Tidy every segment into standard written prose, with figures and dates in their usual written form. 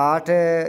8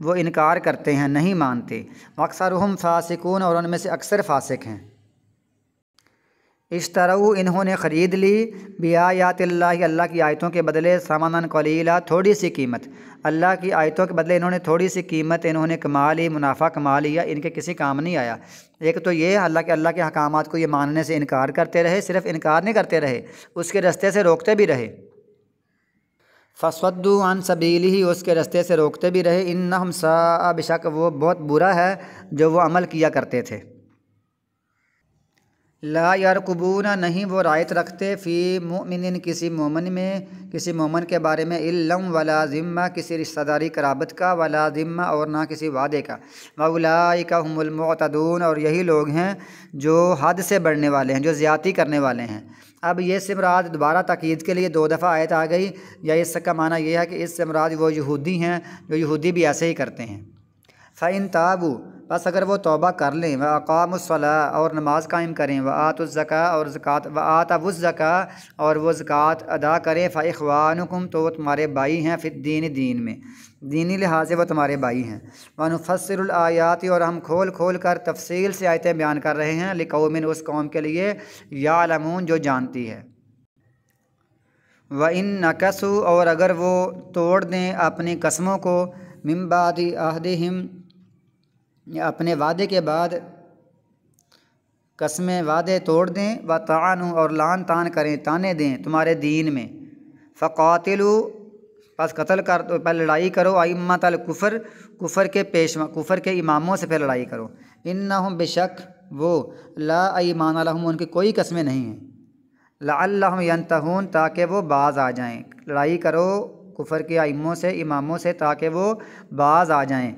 وہ انکار کرتے ہیں، نہیں مانتے۔ اکثرہم فاسقون، اور ان میں سے اکثر فاسق ہیں۔ اشتروا، انہوں نے خرید لی، بآیات اللہ، اللہ کی آیتوں کے بدلے، ثمنا قلیلا، تھوڑی سی قیمت، اللہ کی آیتوں کے بدلے انہوں نے تھوڑی سی قیمت انہوں نے کما لی، منافع کما لیا، ان کے کسی کام نہیں آیا۔ ایک تو یہ اللہ کے احکامات کو یہ ماننے سے انکار کرتے رہے، صرف انکار نہیں کرتے رہے، اس کے رستے سے روکتے بھی رہے۔ فصدوا عن سبیلہ، اس کے رستے سے روکتے بھی رہے۔ انہم ساء، بے شک وہ بہت برا ہے جو وہ عمل کیا کرتے تھے۔ لا یرقبون، نہیں وہ رعایت رکھتے، فی مؤمن، کسی مومن میں، کسی مومن کے بارے میں، الا ولا ذمہ، کسی رشتہ داری قرابت کا، ولا ذمہ، اور نہ کسی وعدے کا۔ واولئک هم المعتدون، اور یہی لوگ ہیں جو حد سے بڑھنے والے ہیں، جو زیادتی کرنے والے ہیں۔ اب یہ سے مراد دوبارہ تاکید کے لیے 2 دفعہ آیت آ گئی، یا اس کا معنی یہ ہے کہ اس سے مراد وہ یہودی ہیں، جو یہودی بھی ایسے ہی کرتے ہیں۔ فَإِن تَابُوا، بس اگر وہ توبہ کر لیں، وَأَقَامُوا الصَّلَاةَ، اور نماز قائم کریں، وَآتُوا الزَّكَاةَ، اور وَآتَوُا الزَّكَاةَ، اور وہ زکوٰۃ ادا کریں، فَإِخْوَانُكُمْ، تو وہ تمہارے بھائی ہیں، فی الدین، دین میں، دینی لحاظ سے وہ تمہارے بھائی ہیں۔ وَنُفَصِّلُ الْآيَاتِ، اور ہم کھول کھول کر تفصیل سے آیتیں بیان کر رہے ہیں، لِقَوْمٍ، اس قوم کے لیے، یعلمون، جو جانتی ہے۔ وَإِن نَكَثُوا، اور اگر وہ توڑ دیں اپنی قسموں کو، مِن بَعْدِ عَہْدِهِمْ، اپنے وعدے کے بعد قسمیں وعدے توڑ دیں، وَطَعَنُوا، اور لعن طعن کریں، تانے دیں تمہارے دین میں، فَقَاتِلُوا، پس قتل کر دو، پہلے لڑائی کرو، ائمۃ الکفر، کفر کے پیشوا، کفر کے اماموں سے پھر لڑائی کرو، انہم، بے شک وہ، لا ایمان لہم، ان کی کوئی قسمیں نہیں ہیں، لعلہم ینتہون، تاکہ وہ باز آ جائیں، لڑائی کرو کفر کے ائموں سے، اماموں سے، تاکہ وہ باز آ جائیں۔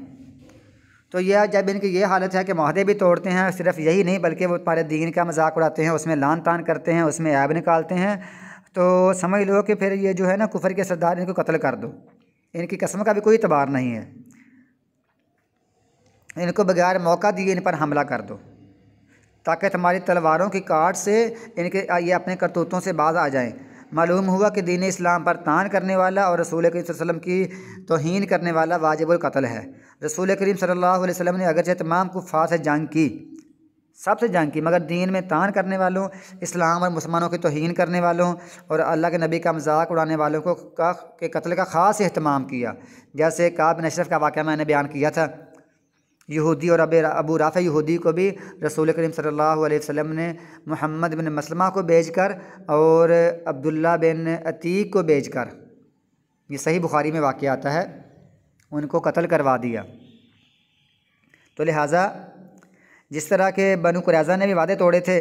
تو یہ جب ان کی یہ حالت ہے کہ معاہدے بھی توڑتے ہیں، صرف یہی نہیں بلکہ وہ ہمارے دین کا مذاق اڑاتے ہیں، اس میں لعن طعن کرتے ہیں، اس میں عیب نکالتے ہیں، تو سمجھ لو کہ پھر یہ جو ہے نا کفر کے سردار، ان کو قتل کر دو، ان کی قسم کا بھی کوئی اعتبار نہیں ہے، ان کو بغیر موقع دیے ان پر حملہ کر دو، تاکہ تمہاری تلواروں کی کاٹ سے ان کے یہ اپنے کرتوتوں سے باز آ جائیں۔ معلوم ہوا کہ دین اسلام پر طعن کرنے والا اور رسول کریم صلی اللہ علیہ وسلم کی توہین کرنے والا واجب القتل ہے۔ رسول کریم صلی اللہ علیہ وسلم نے اگرچہ تمام کفار سے جنگ کی، سب سے جنگ کی، مگر دین میں طعن کرنے والوں، اسلام اور مسلمانوں کی توہین کرنے والوں اور اللہ کے نبی کا مذاق اڑانے والوں کو کے قتل کا خاص اہتمام کیا۔ جیسے کعب بن اشرف کا واقعہ میں نے بیان کیا تھا، یہودی اور ابو رافع یہودی کو بھی رسول کریم صلی اللہ علیہ وسلم نے محمد بن مسلمہ کو بھیج کر اور عبداللہ بن عتیق کو بھیج کر، یہ صحیح بخاری میں واقعہ آتا ہے، ان کو قتل کروا دیا۔ تو لہٰذا جس طرح کہ بنو قریظہ نے بھی وعدے توڑے تھے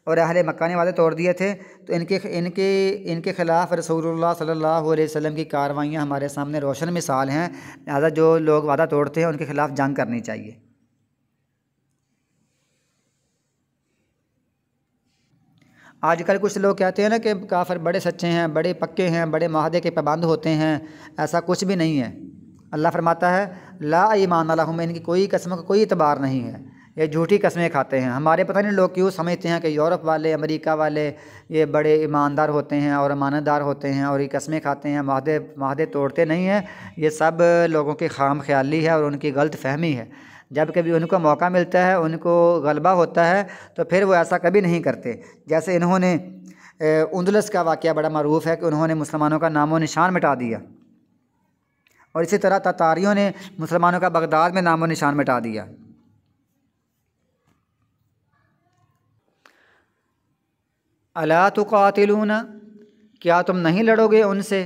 اور اہل مکہ نے وعدے توڑ دیے تھے، تو ان کے خلاف رسول اللہ صلی اللہ علیہ وسلم کی کاروائیاں ہمارے سامنے روشن مثال ہیں، لہٰذا جو لوگ وعدہ توڑتے ہیں ان کے خلاف جنگ کرنی چاہیے۔ آج کل کچھ لوگ کہتے ہیں نا کہ کافر بڑے سچے ہیں، بڑے پکے ہیں، بڑے معاہدے کے پابند ہوتے ہیں، ایسا کچھ بھی نہیں ہے۔ اللہ فرماتا ہے لا ایمان لہم، ان کی کوئی قسم کا کوئی اعتبار نہیں ہے، یہ جھوٹی قسمیں کھاتے ہیں۔ ہمارے پتہ نہیں لوگ کیوں سمجھتے ہیں کہ یورپ والے، امریکہ والے یہ بڑے ایماندار ہوتے ہیں اور امانت دار ہوتے ہیں اور یہ قسمیں کھاتے ہیں، معاہدے توڑتے نہیں ہیں۔ یہ سب لوگوں کی خام خیالی ہے اور ان کی غلط فہمی ہے۔ جب کبھی ان کو موقع ملتا ہے، ان کو غلبہ ہوتا ہے، تو پھر وہ ایسا کبھی نہیں کرتے۔ جیسے انہوں نے اندلس کا واقعہ بڑا معروف ہے کہ انہوں نے مسلمانوں کا نام و نشان مٹا دیا، اور اسی طرح تاتاریوں نے مسلمانوں کا بغداد میں نام و نشان مٹا دیا۔ الا تقاتلون، کیا تم نہیں لڑو گے ان سے؟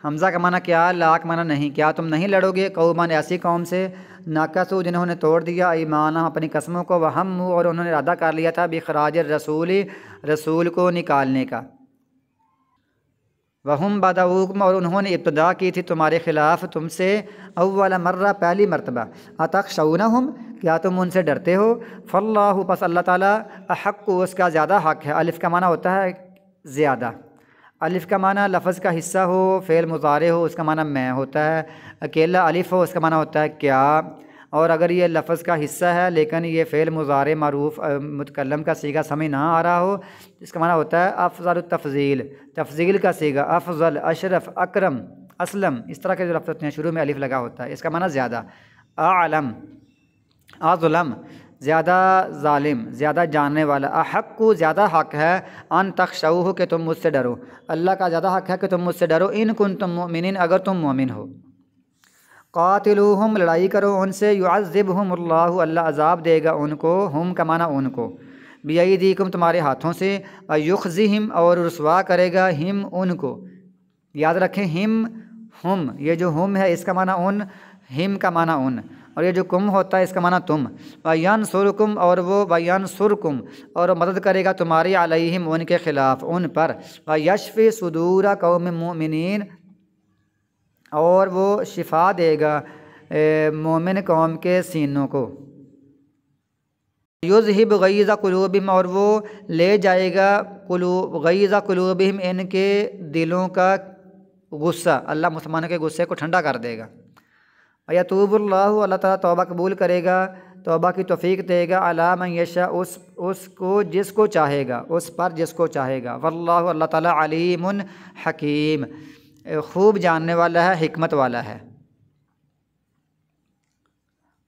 حمزہ کا معنی کیا، لا کا معنی نہیں، کیا تم نہیں لڑو گے قوماً ایسی قوم سے، ناکسو جنہوں نے توڑ دیا ایمانہ اپنی قسموں کو، وہموا اور انہوں نے ارادہ کر لیا تھا بخراج الرسول رسول کو نکالنے کا، وہم بدؤکم اور انہوں نے ابتدا کی تھی تمہارے خلاف تم سے، اول مرہ پہلی مرتبہ، اتخشونہم کیا تم ان سے ڈرتے ہو، فاللہ پس اللہ تعالیٰ احق اس کا زیادہ حق ہے۔ الف کا معنی ہوتا ہے زیادہ، الف کا معنی لفظ کا حصہ ہو، فعل مضارع ہو، اس کا معنی میں ہوتا ہے، اکیلا الف ہو اس کا معنی ہوتا ہے کیا، اور اگر یہ لفظ کا حصہ ہے لیکن یہ فعل مضارع معروف متکلم کا صیغہ سمجھ نہ آ رہا ہو، اس کا معنی ہوتا ہے افضل التفضیل، تفضیل کا صیغہ، افضل، اشرف، اکرم، اسلم اس طرح کے جو لفظ ہوتے ہیں شروع میں الف لگا ہوتا ہے، اس کا معنی زیادہ. اعلم، اظلم زیادہ ظالم، زیادہ جاننے والا. احق کو زیادہ حق ہے، ان تخشوہ کہ تم مجھ سے ڈرو، اللہ کا زیادہ حق ہے کہ تم مجھ سے ڈرو. ان کنتم مؤمنین اگر تم مومن ہو. قاتلوہم لڑائی کرو ان سے. یعذبہم اللہ اللہ عذاب دے گا ان کو، ہم کا معنی ان کو، بیدیکم تمہارے ہاتھوں سے. یخزہم اور رسوا کرے گا ہم ان کو. یاد رکھیں ہم یہ جو ہم ہے اس کا معنی ان، ہم کا معنی ان، اور یہ جو کم ہوتا ہے اس کا معنی تم. وینصرکم اور وہ وینصرکم اور مدد کرے گا تمہاری علیہم ان کے خلاف ان پر. ویشفی صدور قوم مؤمنین اور وہ شفا دے گا مومن قوم کے سینوں کو. یذہب غیظ قلوبہم اور وہ لے جائے گا غیظ قلوبہم ان کے دلوں کا غصہ، اللہ مسلمانوں کے غصے کو ٹھنڈا کر دے گا. یتوب اللہ اللہ تعالیٰ توبہ قبول کرے گا، توبہ کی توفیق دے گا. علی من یشاء اس کو جس کو چاہے گا، اس پر جس کو چاہے گا. واللہ اللہ تعالیٰ علیم حکیم خوب جاننے والا ہے، حکمت والا ہے.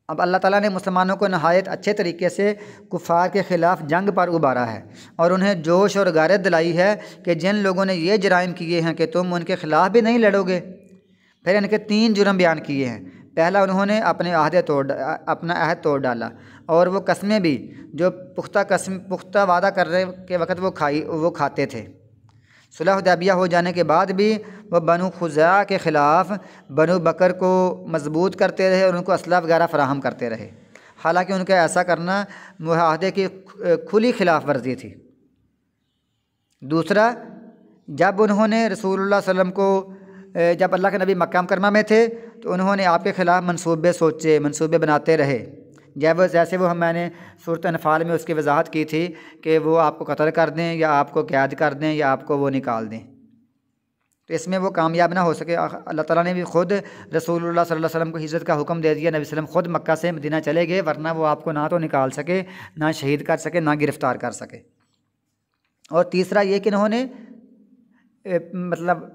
اب اللہ تعالیٰ نے مسلمانوں کو نہایت اچھے طریقے سے کفار کے خلاف جنگ پر ابھارا ہے اور انہیں جوش اور غیرت دلائی ہے کہ جن لوگوں نے یہ جرائم کیے ہیں کہ تم ان کے خلاف بھی نہیں لڑو گے. پھر ان کے 3 جرم بیان کیے ہیں. پہلا انہوں نے اپنا عہد توڑ ڈالا اور وہ قسمیں بھی جو پختہ وعدہ کرنے کے وقت وہ کھاتے تھے. صلح حدیبیہ ہو جانے کے بعد بھی وہ بنو خزاعہ کے خلاف بنو بکر کو مضبوط کرتے رہے اور ان کو اسلحہ وغیرہ فراہم کرتے رہے، حالانکہ ان کا ایسا کرنا معاہدے کی کھلی خلاف ورزی تھی. دوسرا، جب انہوں نے رسول اللہ صلی اللہ علیہ وسلم کو جب اللہ کے نبی مکہ مکرمہ میں تھے تو انہوں نے آپ کے خلاف منصوبے بناتے رہے. جیسے میں نے سورۃ انفال میں اس کی وضاحت کی تھی کہ وہ آپ کو قتل کر دیں یا آپ کو قید کر دیں یا آپ کو وہ نکال دیں. تو اس میں وہ کامیاب نہ ہو سکے. اللہ تعالیٰ نے بھی خود رسول اللہ صلی اللہ علیہ وسلم کو ہجرت کا حکم دے دیا. نبی صلی اللہ علیہ وسلم خود مکہ سے مدینہ چلے گئے، ورنہ وہ آپ کو نہ تو نکال سکے، نہ شہید کر سکے، نہ گرفتار کر سکے. اور تیسرا یہ کہ انہوں نے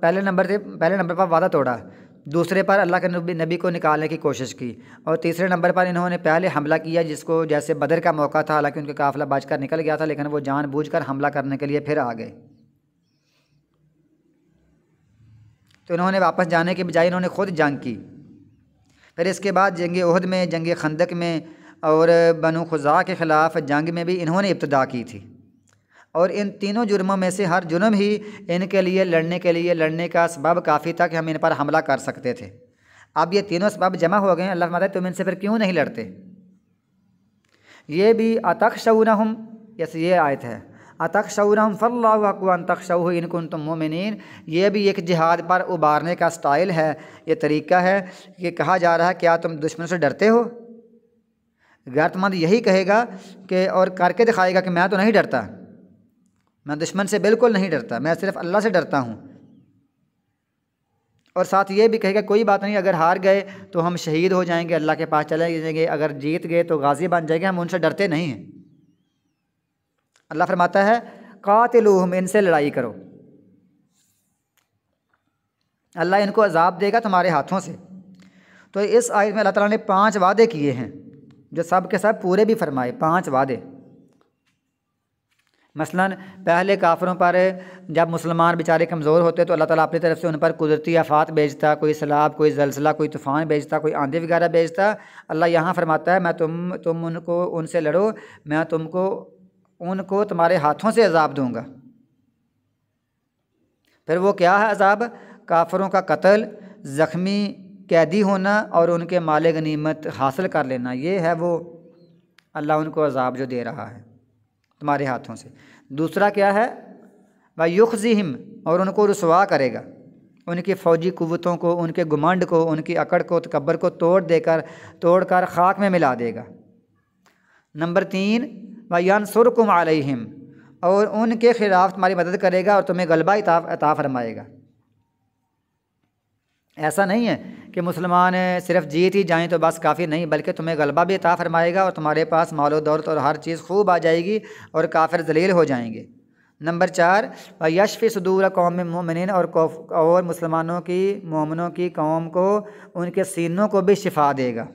پہلے نمبر پر وعدہ توڑا، دوسرے پر اللہ کے نبی کو نکالنے کی کوشش کی، اور تیسرے نمبر پر انہوں نے پہلے حملہ کیا جس کو جیسے بدر کا موقع تھا، حالانکہ ان کا قافلہ بچ کر نکل گیا تھا لیکن وہ جان بوجھ کر حملہ کرنے کے لیے پھر آ گئے. تو انہوں نے واپس جانے کے بجائے انہوں نے خود جنگ کی. پھر اس کے بعد جنگ احد میں، جنگ خندق میں اور بنو خزاعہ کے خلاف جنگ میں بھی انہوں نے ابتدا کی تھی. اور ان تینوں جرموں میں سے ہر جرم ہی ان کے لیے لڑنے کا سبب کافی تھا کہ ہم ان پر حملہ کر سکتے تھے. اب یہ تینوں سبب جمع ہو گئے ہیں. اللہ فرماتا ہے تم ان سے پھر کیوں نہیں لڑتے. یہ بھی اتخشونہم، جیسے یہ آیت ہے اتخشونہم فاللہ احق ان تخشوہ ان کنتم مؤمنین. یہ بھی ایک جہاد پر ابھارنے کا سٹائل ہے، یہ طریقہ ہے کہ کہا جا رہا ہے کیا تم دشمنوں سے ڈرتے ہو. غیرت مند یہی کہے گا کہ اور کر کے دکھائے گا کہ میں تو نہیں ڈرتا، میں دشمن سے بالکل نہیں ڈرتا، میں صرف اللہ سے ڈرتا ہوں. اور ساتھ یہ بھی کہے گا کوئی بات نہیں، اگر ہار گئے تو ہم شہید ہو جائیں گے، اللہ کے پاس چلے جائیں گے، اگر جیت گئے تو غازی بن جائیں گے، ہم ان سے ڈرتے نہیں ہیں. اللہ فرماتا ہے قاتلوہم، ان سے لڑائی کرو. اللہ ان کو عذاب دے گا تمہارے ہاتھوں سے. تو اس آیت میں اللہ تعالیٰ نے 5 وعدے کیے ہیں جو سب کے سب پورے بھی فرمائے. 5 وعدے. مثلاً پہلے کافروں پر جب مسلمان بیچارے کمزور ہوتے تو اللہ تعالیٰ اپنی طرف سے ان پر قدرتی آفات بھیجتا، کوئی سیلاب، کوئی زلزلہ، کوئی طوفان بھیجتا، کوئی آندھی وغیرہ بھیجتا. اللہ یہاں فرماتا ہے میں تم ان سے لڑو، میں ان کو تمہارے ہاتھوں سے عذاب دوں گا. پھر وہ کیا ہے عذاب؟ کافروں کا قتل، زخمی قیدی ہونا اور ان کے مال غنیمت حاصل کر لینا. یہ ہے وہ اللہ ان کو عذاب جو دے رہا ہے تمہارے ہاتھوں سے. دوسرا کیا ہے؟ وَيُخْزِهِمْ، اور ان کو رسوا کرے گا، ان کی فوجی قوتوں کو، ان کے گمنڈ کو، ان کی اکڑ کو، تکبر کو توڑ کر خاک میں ملا دے گا. نمبر 3 وَيَنْصُرْكُمْ عَلَيْهِمْ، اور ان کے خلاف تمہاری مدد کرے گا اور تمہیں غلبہ عطا فرمائے گا. ایسا نہیں ہے کہ مسلمان صرف جیت ہی جائیں تو بس کافی نہیں، بلکہ تمہیں غلبہ بھی عطا فرمائے گا اور تمہارے پاس مال و دولت اور ہر چیز خوب آ جائے گی اور کافر ذلیل ہو جائیں گے. نمبر 4 یشفی صدور قوم مومنین، اور مسلمانوں کی مومنوں کی قوم کو ان کے سینوں کو بھی شفا دے گا۔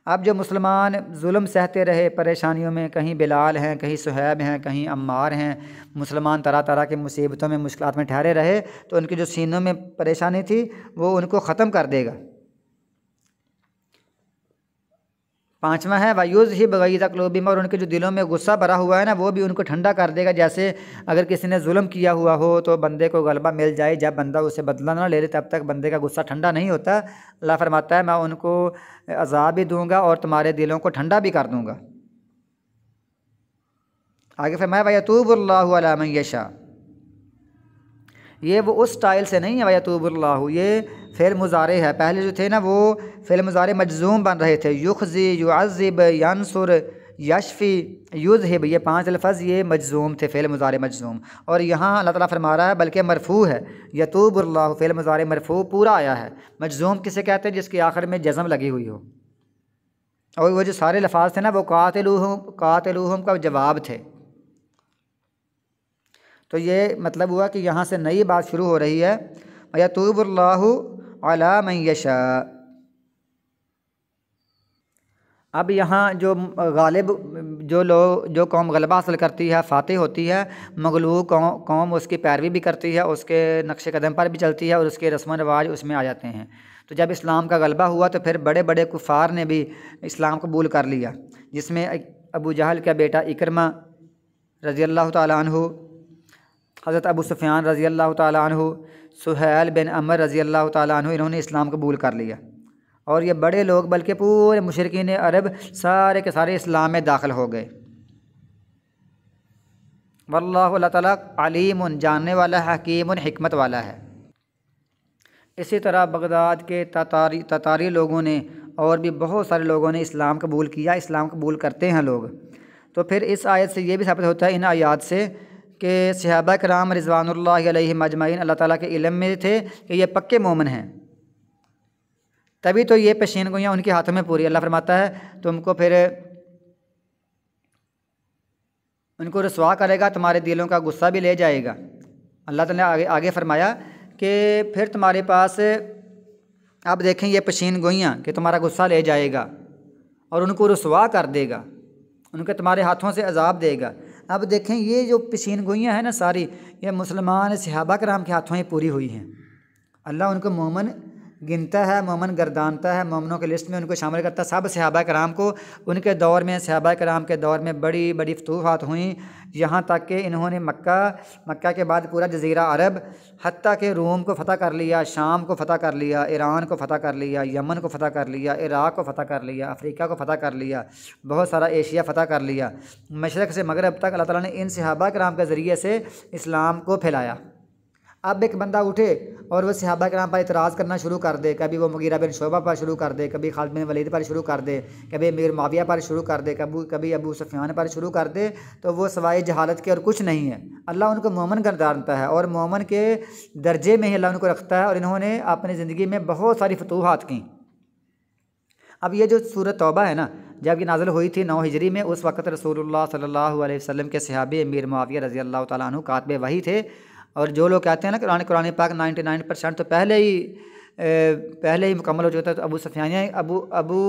اب جو مسلمان ظلم سہتے رہے پریشانیوں میں، کہیں بلال ہیں، کہیں صہیب ہیں، کہیں عمار ہیں، مسلمان طرح طرح کی مصیبتوں میں مشکلات میں ٹھہرے رہے، تو ان کی جو سینوں میں پریشانی تھی وہ ان کو ختم کر دے گا۔ 5واں ہے وَيُذْهِبْ غَيْظَ قُلُوبِهِمْ، اور ان کے جو دلوں میں غصہ بھرا ہوا ہے نا وہ بھی ان کو ٹھنڈا کر دے گا۔ جیسے اگر کسی نے ظلم کیا ہوا ہو تو بندے کو غلبہ مل جائے، جب بندہ اسے بدلہ نہ لے لے تب تک بندے کا غصہ ٹھنڈا نہیں ہوتا۔ اللہ فرماتا ہے میں ان کو عذاب بھی دوں گا اور تمہارے دلوں کو ٹھنڈا بھی کر دوں گا۔ آگے فرمایا وَيَتُوبُ اللَّهُ عَلَىٰ مَن يَشَاءُ، یہ وہ اس سٹائل سے نہیں ہے وَيَتُوبُ اللَّهُ، یہ فعل مضارع ہے۔ پہلے جو تھے نا وہ فعل مضارع مجزوم بن رہے تھے، یخزی، یعذب، ینصر، یشفی، یذہب، یہ 5 الفاظ یہ مجزوم تھے، فعل مضارع مجزوم۔ اور یہاں اللہ تعالیٰ فرما رہا ہے بلکہ مرفوع ہے، یتوب اللہ، فعل مضارع مرفوع پورا آیا ہے۔ مجزوم کسے کہتے ہیں؟ جس کے آخر میں جزم لگی ہوئی ہو۔ اور وہ جو سارے لفاظ تھے نا وہ قاتلوہم کا جواب تھے۔ تو یہ مطلب ہوا کہ یہاں سے نئی بات شروع ہو رہی ہے، یتوب اللہ علی من یشاء۔ اب یہاں جو غالب جو قوم غلبہ حاصل کرتی ہے، فاتح ہوتی ہے، مغلوب قوم اس کی پیروی بھی کرتی ہے، اس کے نقش قدم پر بھی چلتی ہے اور اس کے رسم و رواج اس میں آ جاتے ہیں۔ تو جب اسلام کا غلبہ ہوا تو پھر بڑے بڑے کفار نے بھی اسلام قبول کر لیا، جس میں ابو جہل کا بیٹا اکرمہ رضی اللہ تعالیٰ عنہ، حضرت ابو سفیان رضی اللہ تعالیٰ عنہ، سہیل بن عمر رضی اللہ تعالیٰ عنہ، انہوں نے اسلام قبول کر لیا۔ اور یہ بڑے لوگ بلکہ پورے مشرکین عرب سارے کے سارے اسلام میں داخل ہو گئے۔ واللہ، اللہ تعالیٰ علیم، جاننے والا ہے، حکیم، حکمت والا ہے۔ اسی طرح بغداد کے تتاری لوگوں نے اور بھی بہت سارے لوگوں نے اسلام قبول کیا، اسلام قبول کرتے ہیں لوگ۔ تو پھر اس آیت سے یہ بھی ثابت ہوتا ہے، ان آیات سے، کہ صحابہ کرام رضوان اللہ علیہم اجمعین اللہ تعالیٰ کے علم میں تھے کہ یہ پکے مومن ہیں، تبھی تو یہ پیشین گوئیاں ان کے ہاتھوں میں پوری۔ اللہ فرماتا ہے تم کو پھر ان کو رسوا کرے گا، تمہارے دلوں کا غصہ بھی لے جائے گا۔ اللہ تعالیٰ نے آگے فرمایا کہ پھر تمہارے پاس اب دیکھیں یہ پیشین گوئیاں کہ تمہارا غصہ لے جائے گا اور ان کو رسوا کر دے گا، ان کے تمہارے ہاتھوں سے عذاب دے گا۔ اب دیکھیں یہ جو پیشین گوئیاں ہیں نا ساری، یہ مسلمان صحابہ کرام کے ہاتھوں ہی پوری ہوئی ہیں۔ اللہ ان کو مومن گنتا ہے، مومن گردانتا ہے، مومنوں کے لسٹ میں ان کو شامل کرتا ہے، سب صحابہ کرام کو۔ ان کے دور میں، صحابہ کرام کے دور میں بڑی بڑی فتوحات ہوئیں، یہاں تک کہ انہوں نے مکہ کے بعد پورا جزیرہ عرب، حتیٰ کہ روم کو فتح کر لیا، شام کو فتح کر لیا، ایران کو فتح کر لیا، یمن کو فتح کر لیا، عراق کو فتح کر لیا، افریقہ کو فتح کر لیا، بہت سارا ایشیا فتح کر لیا۔ مشرق سے مغرب تک اللہ تعالیٰ نے ان صحابہ کرام کے ذریعے سے اسلام کو پھیلایا۔ اب ایک بندہ اٹھے اور وہ صحابہ کرام پر اعتراض کرنا شروع کر دے، کبھی وہ مغیرہ بن شعبہ پر شروع کر دے، کبھی خالد بن ولید پر شروع کر دے، کبھی امیر معاویہ پر شروع کر دے، کبھی ابو سفیان پر شروع کر دے، تو وہ سوائے جہالت کے اور کچھ نہیں ہے۔ اللہ ان کو مومن گردانتا ہے اور مومن کے درجے میں ہی اللہ ان کو رکھتا ہے، اور انہوں نے اپنی زندگی میں بہت ساری فتوحات کی۔ اب یہ جو سورۃ توبہ ہے نا، جب یہ نازل ہوئی تھی 9 ہجری میں، اس وقت رسول اللہ صلی اللہ علیہ وسلم کے صحابی امیر معاویہ رضی اللہ تعالیٰ عنہ کاتب وحی تھے۔ اور جو لوگ کہتے ہیں نا قرآن پاک 99% تو پہلے ہی مکمل ہو چکا تھا، تو ابو سفیان ابو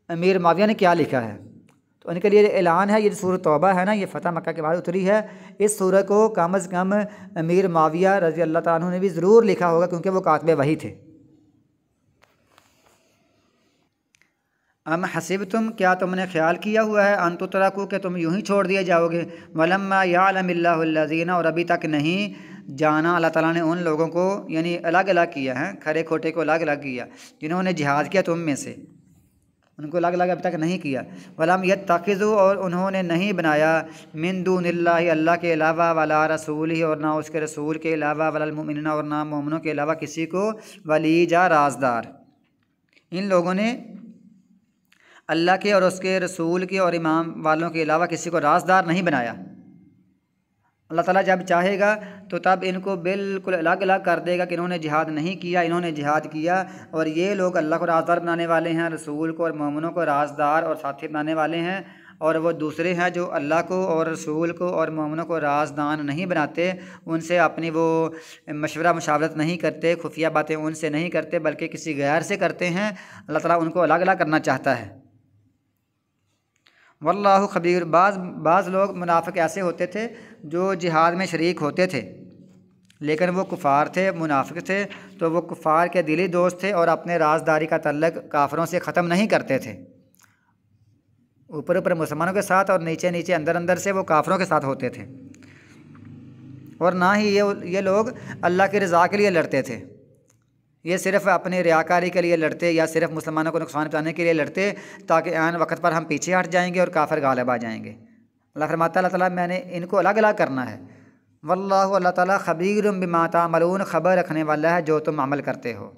امیر معاویہ نے کیا لکھا ہے؟ تو ان کے لیے اعلان ہے، یہ جو سورۃ توبہ ہے نا، یہ فتح مکہ کے بعد اتری ہے۔ اس سورہ کو کم از کم امیر معاویہ رضی اللہ تعالیٰ عنہ نے بھی ضرور لکھا ہوگا، کیونکہ وہ کاتب وحی تھے۔ ام حسبتم، کیا تم نے خیال کیا ہوا ہے، ان تترکوا، کہ تم یوں ہی چھوڑ دیے جاؤ گے، ولما یعلم اللہ الذین، اور ابھی تک نہیں جانا اللہ تعالیٰ نے ان لوگوں کو، یعنی الگ الگ کیا ہے، کھرے کھوٹے کو الگ الگ کیا، جنہوں نے جہاد کیا تم میں سے، ان کو الگ الگ ابھی تک نہیں کیا۔ ولم یتخذوا، اور انہوں نے نہیں بنایا، من دون اللہ، اللہ کے علاوہ، ولا رسولہ، اور نہ اس کے رسول کے علاوہ، ولا المؤمنین، اور نہ مومنوں کے علاوہ کسی کو، ولیجا، رازدار۔ ان لوگوں نے اللہ کے اور اس کے رسول کے اور امام والوں کے علاوہ کسی کو رازدار نہیں بنایا۔ اللہ تعالیٰ جب چاہے گا تو تب ان کو بالکل الگ الگ کر دے گا کہ انہوں نے جہاد نہیں کیا، انہوں نے جہاد کیا، اور یہ لوگ اللہ کو رازدار بنانے والے ہیں، رسول کو اور مومنوں کو رازدار اور ساتھی بنانے والے ہیں، اور وہ دوسرے ہیں جو اللہ کو اور رسول کو اور مومنوں کو رازدان نہیں بناتے، ان سے اپنی وہ مشورہ مشاورت نہیں کرتے، خفیہ باتیں ان سے نہیں کرتے بلکہ کسی غیر سے کرتے ہیں۔ اللہ تعالیٰ ان کو الگ الگ کرنا چاہتا ہے۔ واللہ خبیر، بعض لوگ منافق ایسے ہوتے تھے جو جہاد میں شریک ہوتے تھے لیکن وہ کفار تھے، منافق تھے، تو وہ کفار کے دلی دوست تھے اور اپنے رازداری کا تعلق کافروں سے ختم نہیں کرتے تھے۔ اوپر اوپر مسلمانوں کے ساتھ اور نیچے نیچے اندر اندر سے وہ کافروں کے ساتھ ہوتے تھے، اور نہ ہی یہ لوگ اللہ کی رضا کے لیے لڑتے تھے، یہ صرف اپنی ریاکاری کے لیے لڑتے یا صرف مسلمانوں کو نقصان پہنچانے کے لیے لڑتے تاکہ عین وقت پر ہم پیچھے ہٹ جائیں گے اور کافر غالب آ جائیں گے۔ اللہ فرماتا ہے اللہ تعالیٰ میں نے ان کو الگ الگ کرنا ہے۔ واللہ اللہ تعالیٰ خبیر بما تعملون، خبر رکھنے والا ہے جو تم عمل کرتے ہو۔